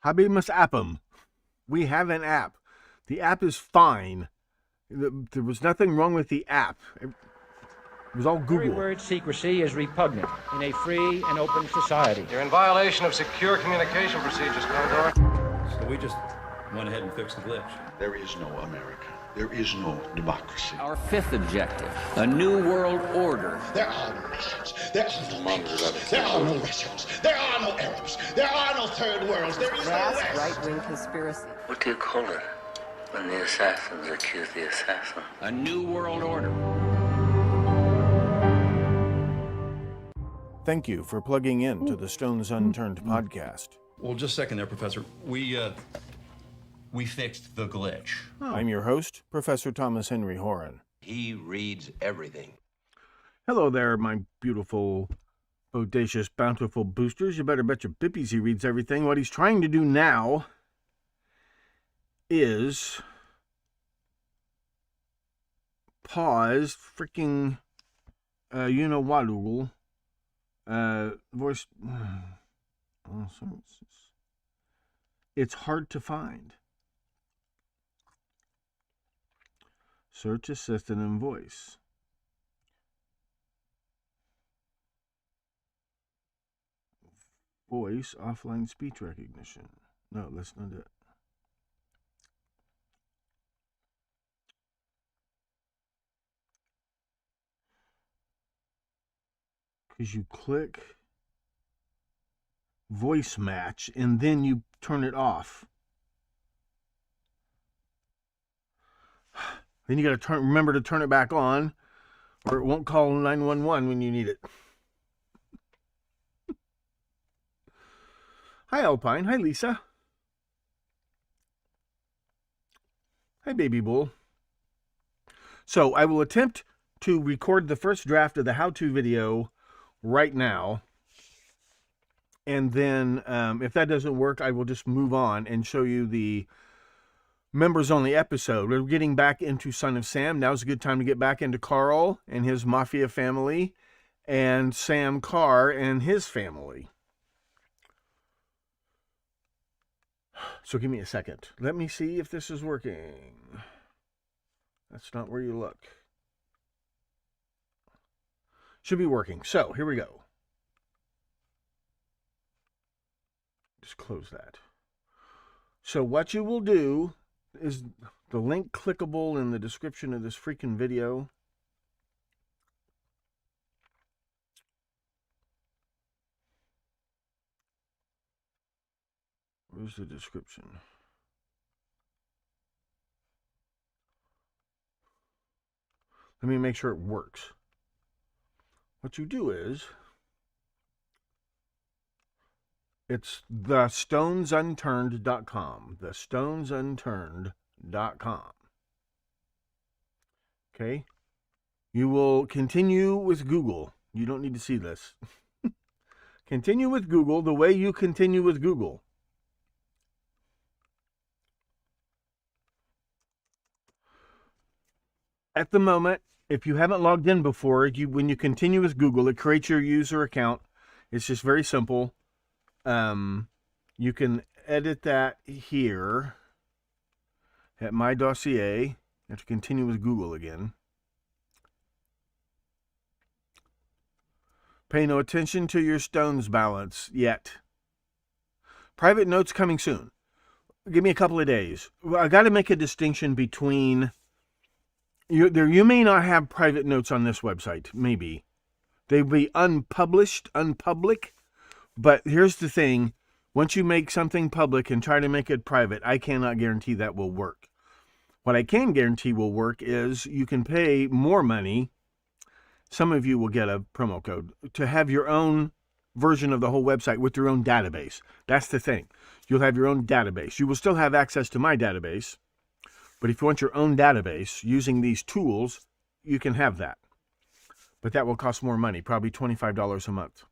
Habemas Appam. We have an app. The app is fine. There was nothing wrong with the app. It was all Google. The very word secrecy is repugnant in a free and open society. You're in violation of secure communication procedures, Commodore. So we just went ahead and fixed the glitch. There is no America. There is no democracy. Our fifth objective, a new world order. There are no nations. There are no peoples. There are no Russians. There are no Arabs. There are no third worlds. There is no West. Right-wing conspiracy. What do you call it when the assassins accuse the assassin? A new world order. Thank you for plugging in to the Stones Unturned podcast. Well, just a second there, Professor. We fixed the glitch. I'm your host, Professor Thomas Henry Horan. He reads everything. Hello there, my beautiful, bodacious, bountiful boosters. You better bet your bippies he reads everything. What he's trying to do now is pause freaking, you know what, Google, voice, services. It's hard to find. Search assistant and voice. Voice offline speech recognition. No, that's not it. Because you click voice match and then you turn it off. Then you got to remember to turn it back on, or it won't call 911 when you need it. Hi, Alpine. Hi, Lisa. Hi, Baby Bull. So I will attempt to record the first draft of the how-to video right now. And then if that doesn't work, I will just move on and show you the members-only episode. We're getting back into Son of Sam. Now's a good time to get back into Carl and his mafia family and Sam Carr and his family. So give me a second. Let me see if this is working. That's not where you look. Should be working. So here we go. Just close that. So what you will do is the link clickable in the description of this freaking video. Where's the description? Let me make sure it works. What you do is, it's thestonesunturned.com. Thestonesunturned.com. Okay? You will continue with Google. You don't need to see this. Continue with Google the way you continue with Google. At the moment, if you haven't logged in before, when you continue with Google, it creates your user account. It's just very simple. You can edit that here at My Dossier. You have to continue with Google again. Pay no attention to your Stones balance yet. Private notes coming soon. Give me a couple of days. I got to make a distinction between... You may not have private notes on this website. Maybe. They'll be unpublished, unpublic. But here's the thing. Once you make something public and try to make it private, I cannot guarantee that will work. What I can guarantee will work is you can pay more money. Some of you will get a promo code to have your own version of the whole website with your own database. That's the thing. You'll have your own database. You will still have access to my database. But if you want your own database using these tools, you can have that. But that will cost more money, probably $25 a month.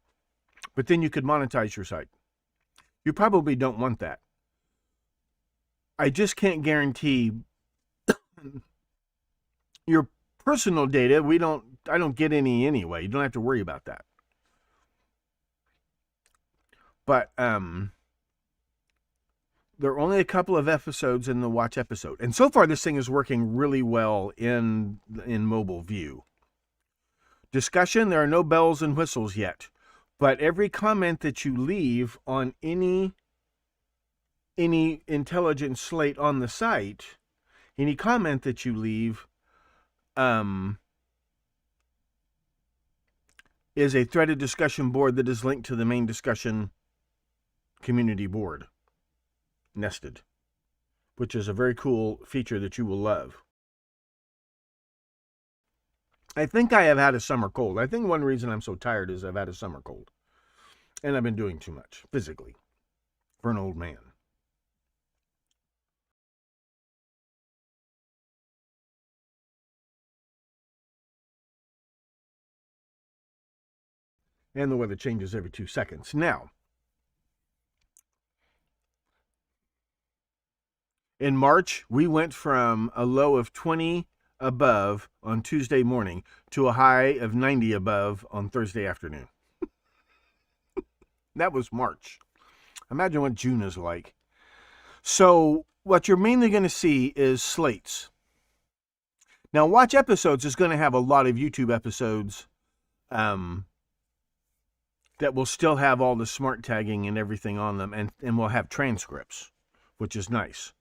But then you could monetize your site. You probably don't want that. I just can't guarantee your personal data. I don't get any anyway. You don't have to worry about that. But There are only a couple of episodes in the watch episode. And so far, this thing is working really well in mobile view. Discussion, there are no bells and whistles yet. But every comment that you leave on any intelligent slate on the site, any comment that you leave, is a threaded discussion board that is linked to the main discussion community board, nested, which is a very cool feature that you will love. I think I have had a summer cold. I think one reason I'm so tired is I've had a summer cold. And I've been doing too much physically for an old man. And the weather changes every 2 seconds. Now, in March, we went from a low of 20 above on Tuesday morning to a high of 90 above on Thursday afternoon. That was March. Imagine what June is like. So what you're mainly going to see is slates. Now, Watch Episodes is going to have a lot of YouTube episodes that will still have all the smart tagging and everything on them, and will have transcripts, which is nice.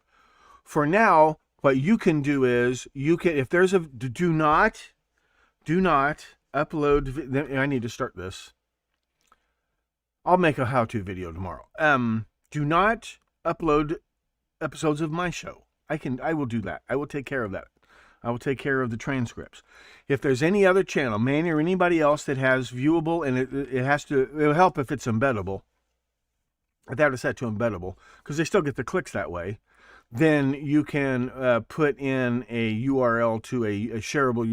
For now, what you can do is, if there's a, do not upload, I need to start this. I'll make a how-to video tomorrow. Do not upload episodes of my show. I will do that. I will take care of that. I will take care of the transcripts. If there's any other channel, Manny or anybody else that has viewable, and it'll help if it's embeddable. If that is set to embeddable, because they still get the clicks that way. Then you can put in a URL to a shareable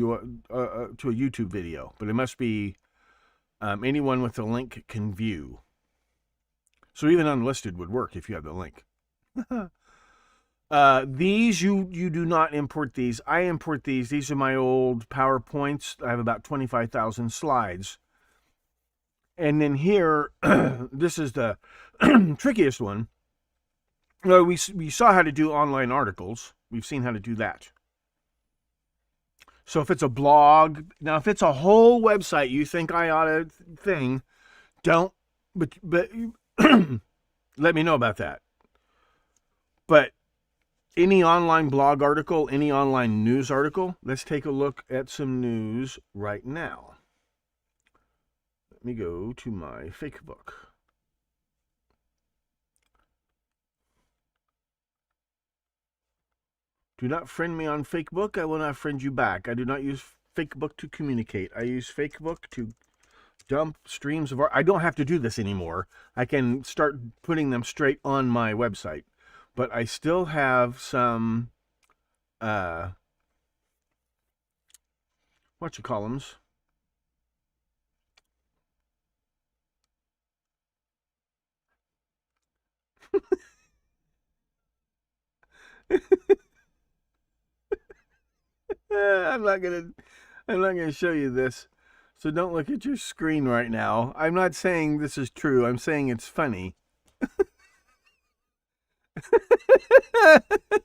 to a YouTube video, but it must be anyone with the link can view. So even unlisted would work if you have the link. These you do not import these. I import these. These are my old PowerPoints. I have about 25,000 slides. And then here, this is the trickiest one. We saw how to do online articles. We've seen how to do that. So if it's a blog, now if it's a whole website you think I ought to thing, don't, but let me know about that. But any online blog article, any online news article, let's take a look at some news right now. Let me go to my Facebook. Do not friend me on Facebook. I will not friend you back. I do not use Facebook to communicate. I use Facebook to dump streams of art. I don't have to do this anymore. I can start putting them straight on my website. But I still have some whatchamacallums. I'm not gonna show you this, so don't look at your screen right now. I'm not saying this is true. I'm saying it's funny.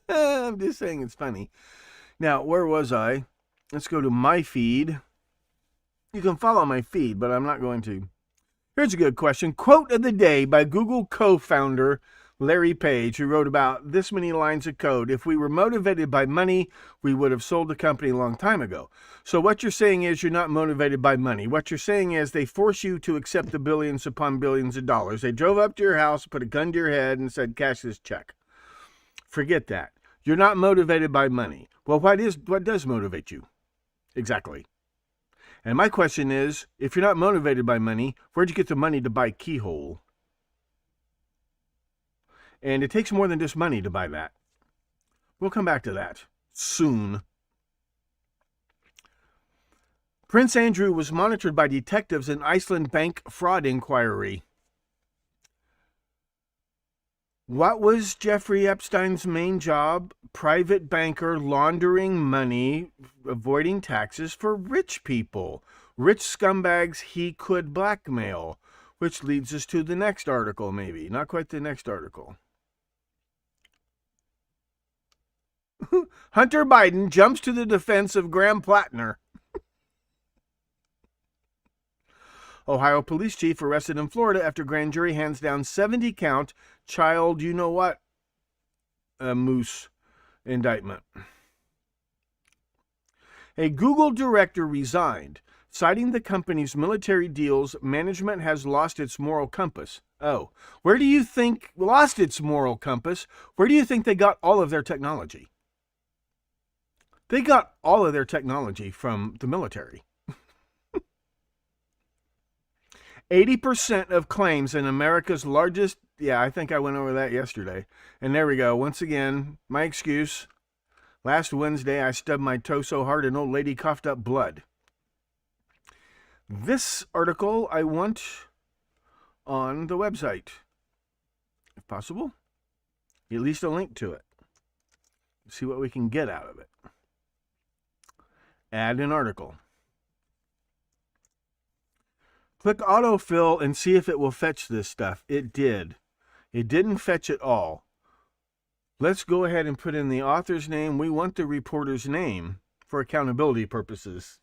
I'm just saying it's funny. Now, where was I? Let's go to my feed. You can follow my feed, but I'm not going to. Here's a good question. Quote of the day by Google co-founder Larry Page, who wrote about this many lines of code. If we were motivated by money, we would have sold the company a long time ago. So what you're saying is you're not motivated by money. What you're saying is they force you to accept the billions upon billions of dollars. They drove up to your house, put a gun to your head, and said, cash this check. Forget that. You're not motivated by money. Well, what does motivate you? Exactly. And my question is, if you're not motivated by money, where'd you get the money to buy Keyhole? And it takes more than just money to buy that. We'll come back to that soon. Prince Andrew was monitored by detectives in Iceland bank fraud inquiry. What was Jeffrey Epstein's main job? Private banker, laundering money, avoiding taxes for rich people. Rich scumbags he could blackmail. Which leads us to the next article, maybe. Not quite the next article. Hunter Biden jumps to the defense of Graham Plattner. Ohio police chief arrested in Florida after grand jury hands down 70-count child you-know-what moose indictment. A Google director resigned, citing the company's military deals. Management has lost its moral compass. Oh, where do you think lost its moral compass? Where do you think they got all of their technology? They got all of their technology from the military. 80% of claims in America's largest... Yeah, I think I went over that yesterday. And there we go. Once again, my excuse. Last Wednesday, I stubbed my toe so hard an old lady coughed up blood. This article I want on the website, if possible. At least a link to it. See what we can get out of it. Add an article. Click autofill and see if it will fetch this stuff. It did. It didn't fetch it all. Let's go ahead and put in the author's name. We want the reporter's name for accountability purposes.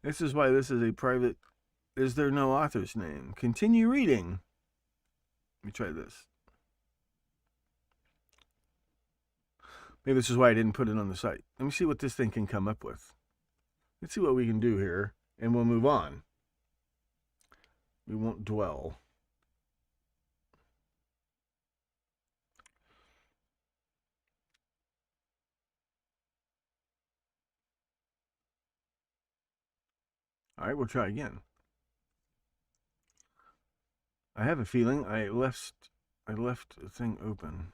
This is why this is a private... Is there no author's name? Continue reading. Let me try this. Maybe this is why I didn't put it on the site. Let me see what this thing can come up with. Let's see what we can do here, and we'll move on. We won't dwell. All right, we'll try again. I have a feeling I left the thing open.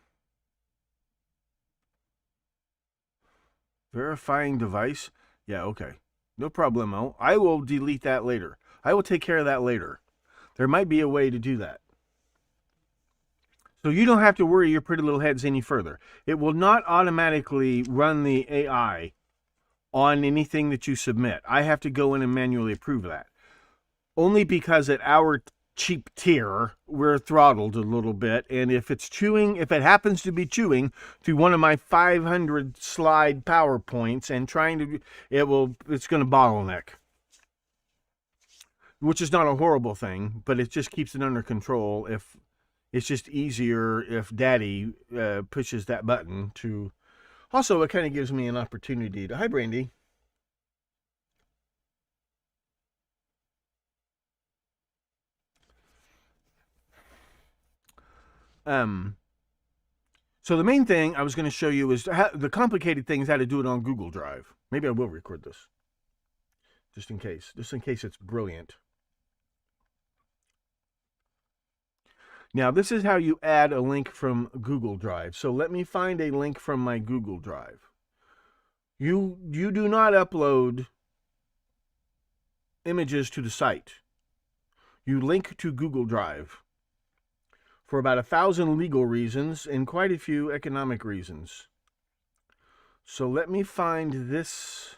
Verifying device. Yeah, okay. No problemo. I will delete that later. I will take care of that later. There might be a way to do that. So you don't have to worry your pretty little heads any further. It will not automatically run the AI on anything that you submit. I have to go in and manually approve that. Only because at our cheap tier, we're throttled a little bit. And if it's chewing, if it happens to be chewing through one of my 500 slide PowerPoints and trying to, it's going to bottleneck. Which is not a horrible thing, but it just keeps it under control. If it's just easier if Daddy pushes that button to. Also, it kind of gives me an opportunity to. Hi, Brandy. So the main thing I was going to show you is the complicated things, how to do it on Google Drive. Maybe I will record this. Just in case it's brilliant. Now, this is how you add a link from Google Drive. So let me find a link from my Google Drive. You do not upload images to the site. You link to Google Drive for about 1,000 legal reasons and quite a few economic reasons. So let me find this.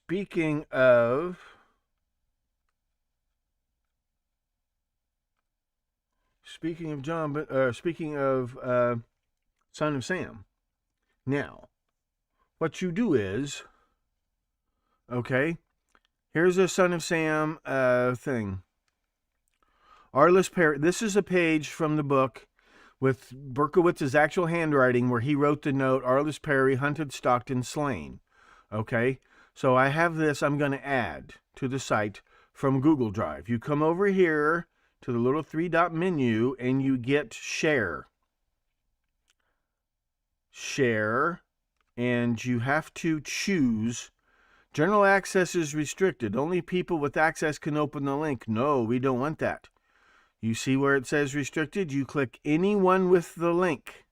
Speaking of Son of Sam. Now, what you do is, okay, here's a Son of Sam thing. Arliss Perry. This is a page from the book with Berkowitz's actual handwriting where he wrote the note, Arliss Perry, hunted, stalked, and slain. Okay, so I have this I'm going to add to the site from Google Drive. You come over here to the little 3-dot menu and you get share. Share. And you have to choose. General access is restricted. Only people with access can open the link. No, we don't want that. You see where it says restricted? You click anyone with the link.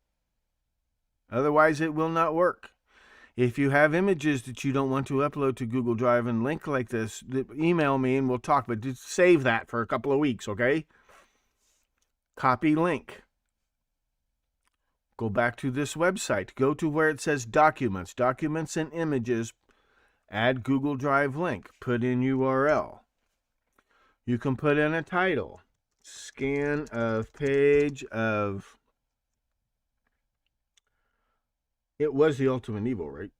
Otherwise, it will not work. If you have images that you don't want to upload to Google Drive and link like this, email me and we'll talk. But just save that for a couple of weeks, okay? Copy link. Go back to this website. Go to where it says Documents, Documents and Images. Add Google Drive link. Put in URL. You can put in a title. Scan of page of... It was The Ultimate Evil, right?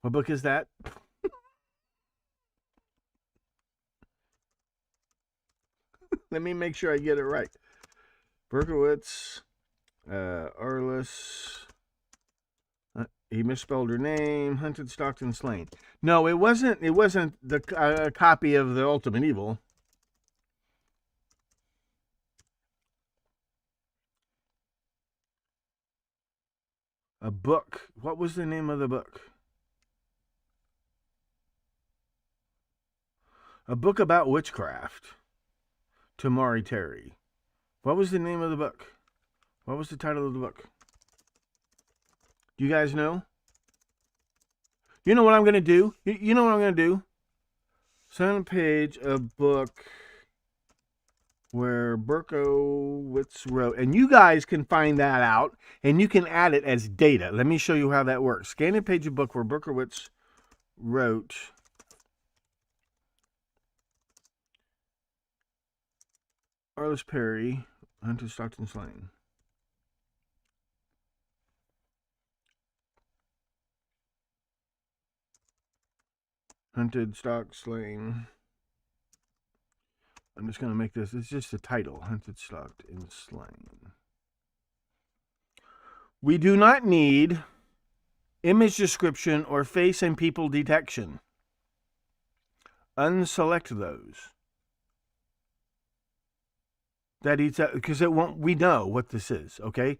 What book is that? Let me make sure I get it right. Berkowitz, Arliss. He misspelled her name. Hunted, stalked, and slain. No, it wasn't. It wasn't the copy of The Ultimate Evil. A book. What was the name of the book? A book about witchcraft. Tamari Terry. What was the name of the book? What was the title of the book? Do you guys know? You know what I'm going to do? You know what I'm going to do? Send a page, a book where Berkowitz wrote. And you guys can find that out, and you can add it as data. Let me show you how that works. Scan a page, a book where Berkowitz wrote. Arliss Perry, Hunter Stockton Slain. Hunted, Stalked, Slain. I'm just going to make this. It's just the title. Hunted, Stalked, and Slain. We do not need image description or face and people detection. Unselect those. That eats up, because it won't. We know what this is. Okay.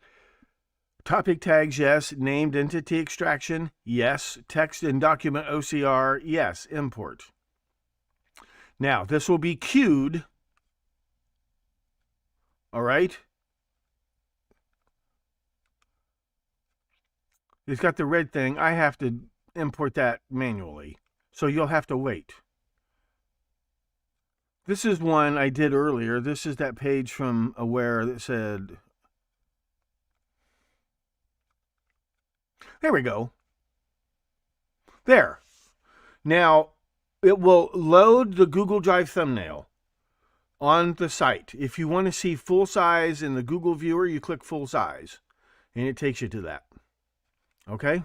Topic tags, yes. Named entity extraction, yes. Text and document OCR, yes. Import. Now, this will be queued. All right. It's got the red thing. I have to import that manually. So you'll have to wait. This is one I did earlier. This is that page from Aware that said... There we go. There. Now, it will load the Google Drive thumbnail on the site. If you want to see full size in the Google viewer, you click full size, and it takes you to that. Okay?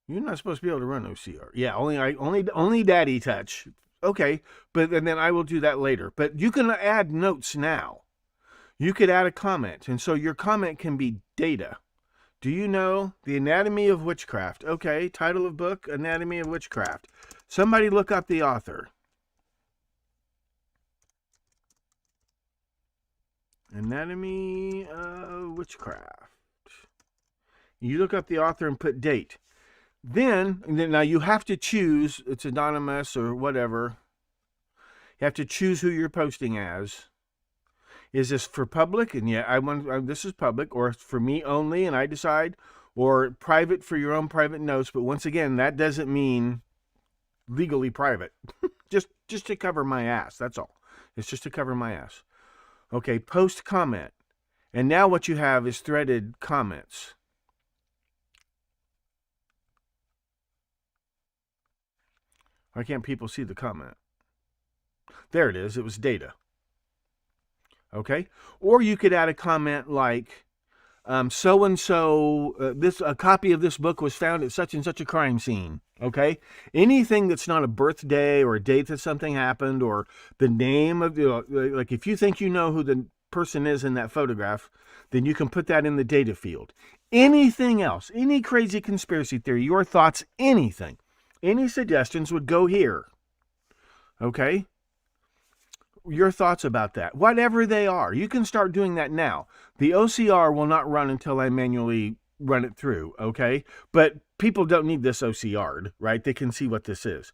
You're not supposed to be able to run OCR. Yeah, only Daddy touch. Okay, but and then I will do that later. But you can add notes now. You could add a comment, and so your comment can be data. Do you know The Anatomy of Witchcraft? Okay, title of book, Anatomy of Witchcraft. Somebody look up the author. Anatomy of Witchcraft. You look up the author and put date. Then now you have to choose, it's anonymous or whatever. You have to choose who you're posting as. Is this for public? And yeah, this is public, or for me only, and I decide, or private for your own private notes. But once again, that doesn't mean legally private. just to cover my ass. That's all. It's just to cover my ass. Okay, post comment. And now what you have is threaded comments. Why can't people see the comment? There it is. It was data. Okay? Or you could add a comment like, so-and-so, a copy of this book was found at such and such a crime scene. Okay? Anything that's not a birthday or a date that something happened or the name of, like if you think you know who the person is in that photograph, then you can put that in the data field. Anything else, any crazy conspiracy theory, your thoughts, anything, any suggestions would go here. Okay? Your thoughts about that, whatever they are, you can start doing that now. The OCR will not run until I manually run it through, okay? But people don't need this OCR'd, right? They can see what this is.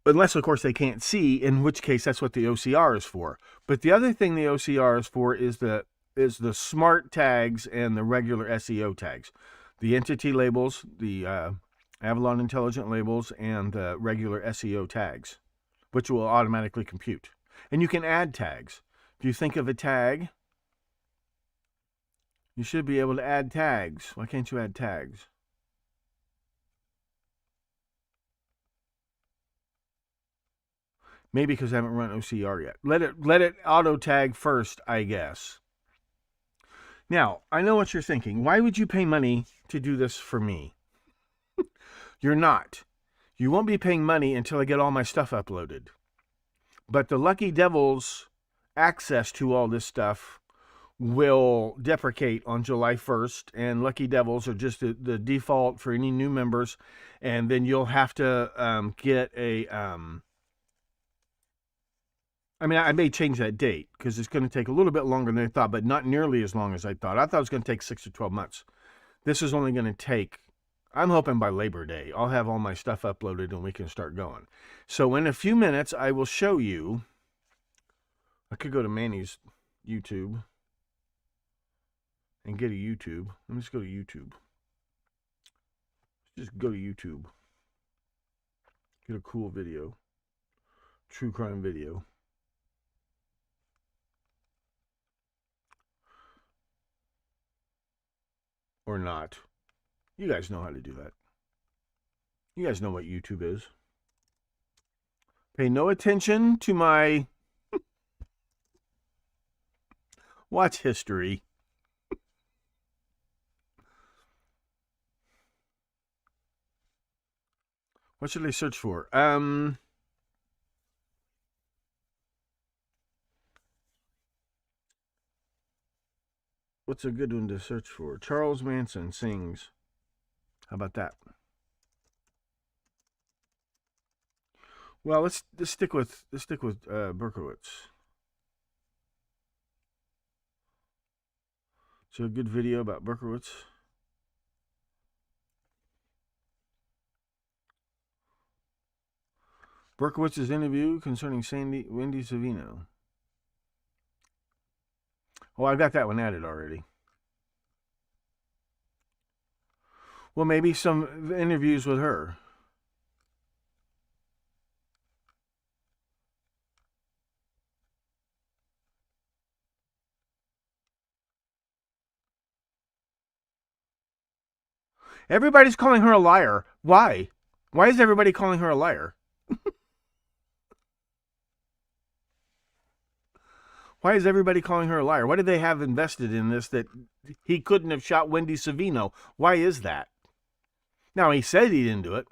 Unless, of course, they can't see, in which case that's what the OCR is for. But the other thing the OCR is for is the smart tags and the regular SEO tags. The entity labels, the Avalon Intelligent labels, and the regular SEO tags. which will automatically compute. And you can add tags. If you think of a tag, you should be able to add tags. Why can't you add tags? Maybe because I haven't run OCR yet. Let it auto tag first, I guess. Now, I know what you're thinking. Why would you pay money to do this for me? You're not. You won't be paying money until I get all my stuff uploaded. But the Lucky Devil's access to all this stuff will deprecate on July 1st, and Lucky Devils are just the default for any new members, and then you'll have to get a... I may change that date because it's going to take a little bit longer than I thought, but not nearly as long as I thought. I thought it was going to take 6 to 12 months. This is only going to take, I'm hoping by Labor Day, I'll have all my stuff uploaded and we can start going. So in a few minutes, I will show you, I could go to Manny's YouTube and get a YouTube. Let me just go to YouTube. Just go to YouTube. Get a cool video. True crime video. Or not. You guys know how to do that. You guys know what YouTube is. Pay no attention to my watch history. What should I search for? What's a good one to search for? Charles Manson sings. How about that? Well, let's stick with Berkowitz. So a good video about Berkowitz. Berkowitz's interview concerning Wendy Savino. Oh, I got that one added already. Well, maybe some interviews with her. Everybody's calling her a liar. Why? Why is everybody calling her a liar? Why is everybody calling her a liar? What do they have invested in this that he couldn't have shot Wendy Savino? Why is that? Now, he said he didn't do it.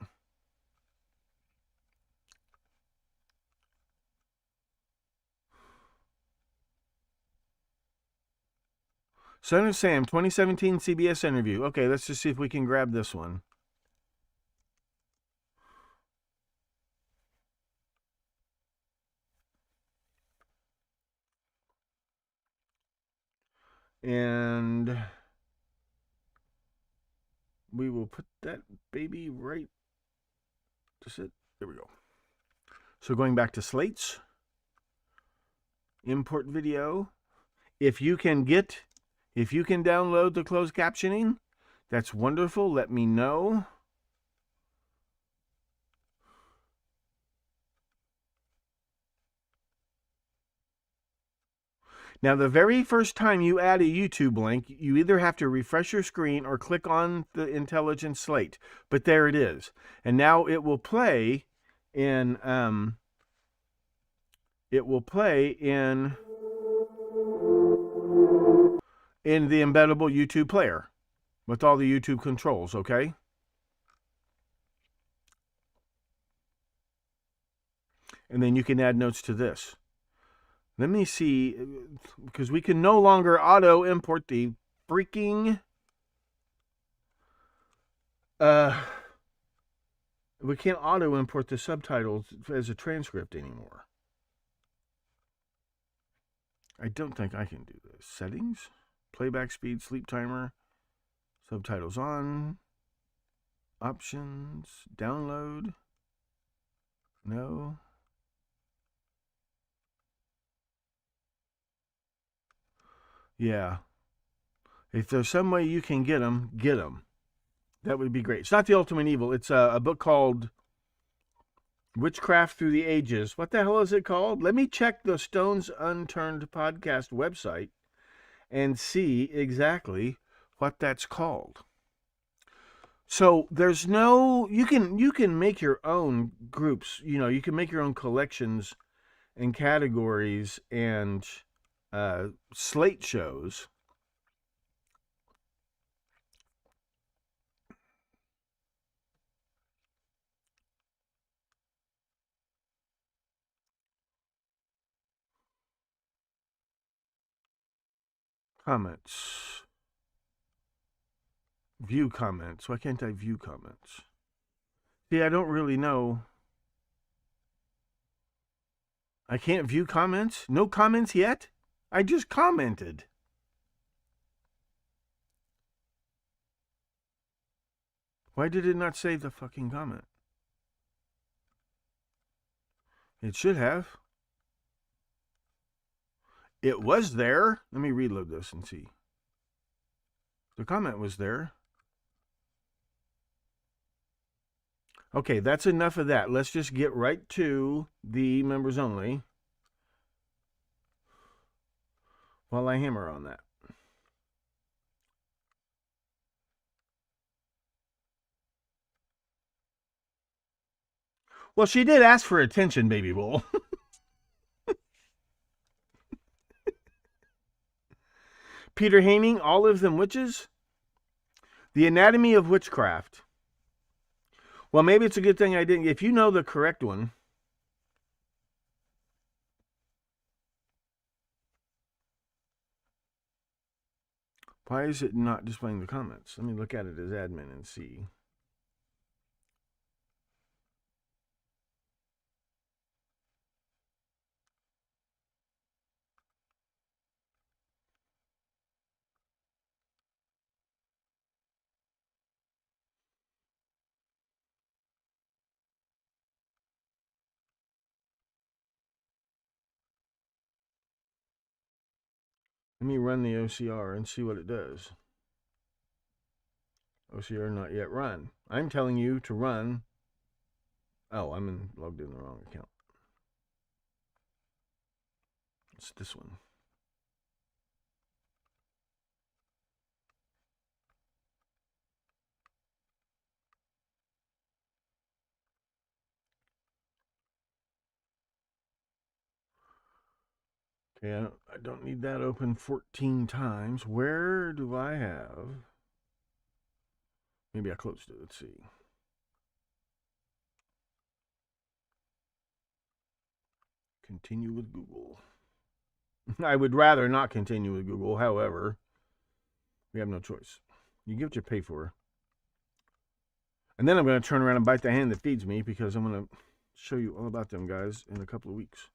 Son of Sam, 2017 CBS interview. Okay, let's just see if we can grab this one. And we will put that baby right to sit. There we go. So going back to slates, import video. If you can download the closed captioning, that's wonderful. Let me know. Now, the very first time you add a YouTube link, you either have to refresh your screen or click on the intelligent slate. But there it is. And now it will play in the embeddable YouTube player with all the YouTube controls, okay? And then you can add notes to this. Let me see, because we can no longer auto import the freaking we can't auto import the subtitles as a transcript anymore. I don't think I can do this. Settings, playback speed, sleep timer, subtitles on, options, download, no. Yeah. If there's some way you can get them, get them. That would be great. It's not The Ultimate Evil. It's a book called Witchcraft Through the Ages. What the hell is it called? Let me check the Stones Unturned podcast website and see exactly what that's called. So there's no, you can make your own groups, you can make your own collections and categories and slate shows. Comments. View comments. Why can't I view comments? See, I don't really know. I can't view comments? No comments yet? I just commented. Why did it not save the fucking comment? It should have. It was there. Let me reload this and see. The comment was there. Okay, that's enough of that. Let's just get right to the members only while I hammer on that. Well, she did ask for attention, baby bull. Peter Haining, Olives and Witches? The Anatomy of Witchcraft. Well, maybe it's a good thing I didn't. If you know the correct one. Why is it not displaying the comments? Let me look at it as admin and see. Let me run the OCR and see what it does. OCR not yet run. I'm telling you to run. Oh, logged in the wrong account. It's this one. Okay, I don't need that open 14 times. Where do I have? Maybe I closed it. Let's see. Continue with Google. I would rather not continue with Google. However, we have no choice. You get what you pay for. And then I'm going to turn around and bite the hand that feeds me because I'm going to show you all about them guys in a couple of weeks.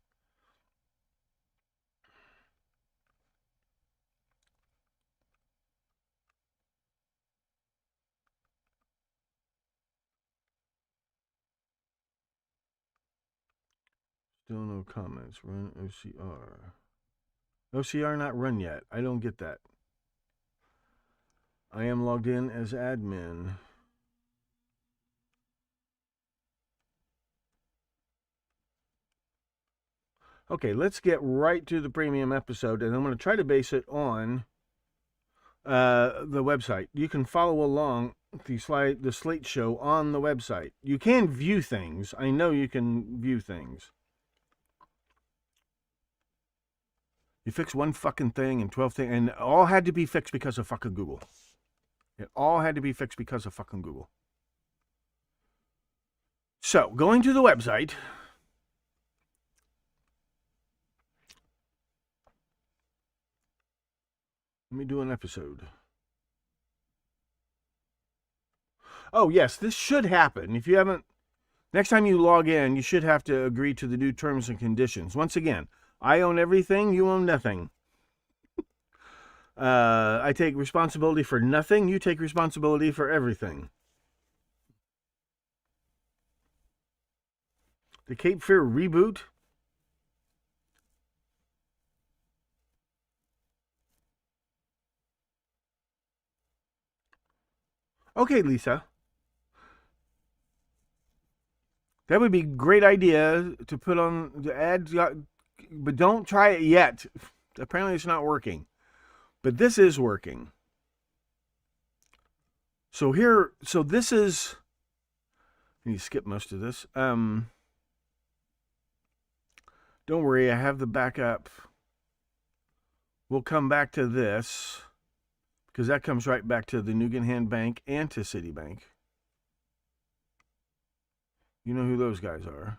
Still no comments. Run OCR. OCR not run yet. I don't get that. I am logged in as admin. Okay, let's get right to the premium episode, and I'm going to try to base it on the website. You can follow along the slate show on the website. You can view things. I know you can view things. You fix one fucking thing and 12 things, and it all had to be fixed because of fucking Google. It all had to be fixed because of fucking Google. So, going to the website. Let me do an episode. Oh, yes, this should happen. If you haven't, next time you log in, you should have to agree to the new terms and conditions. Once again, I own everything, you own nothing. I take responsibility for nothing, you take responsibility for everything. The Cape Fear reboot. Okay, Lisa. That would be a great idea to put on the ads, but don't try it yet. Apparently it's not working. But this is working. So this is, I need to skip most of this. Don't worry, I have the backup. We'll come back to this because that comes right back to the Nugan Bank and to Citibank. You know who those guys are.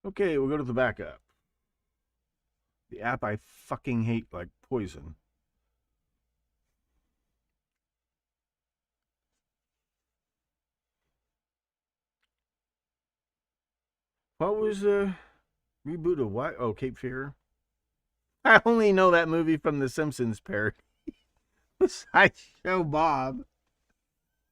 Okay, we'll go to the backup. The app I fucking hate like poison. What was the reboot of what? Oh, Cape Fear. I only know that movie from the Simpsons parody. Sideshow Bob.